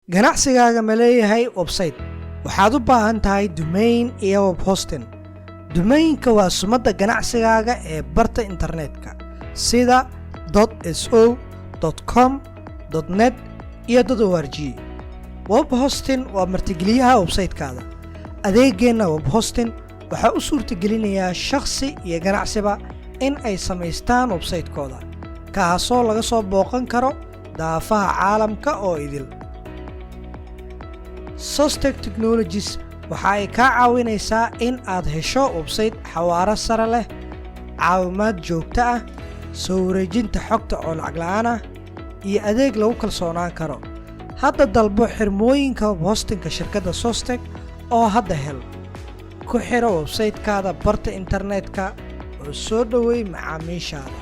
ganacsigaaga ma leeyahay website? waxaad u baahan tahay domain iyo web hosting. domainka waa sumadda ganacsigaaga ee barta internetka sida .so, .com, .net iyo .org. web hosting waa martigeliyaha websitekaada. adeegeenna web hosting waxaa u suurtagelinayaa shakhsi iyo ganacsiba in ay samaystaan websaytekooda kaasoo laga soo booqan karo daafaha caalamka oo idil. Sostec Technologies waxa ay kaa caawinaysaa in aad hesho website xawaaro sare leh, caawimaad joogto ah, soo wareejinta xogta oo lacag la'aan ah, iyo adeeg lagu kalsoonaan karo. hadda dalbo xirmooyinka web hostingka shirkadda Sostec oo hadda hel. ku xiro websitekaada barta internetka oo soo dhoweey macaamiishaada.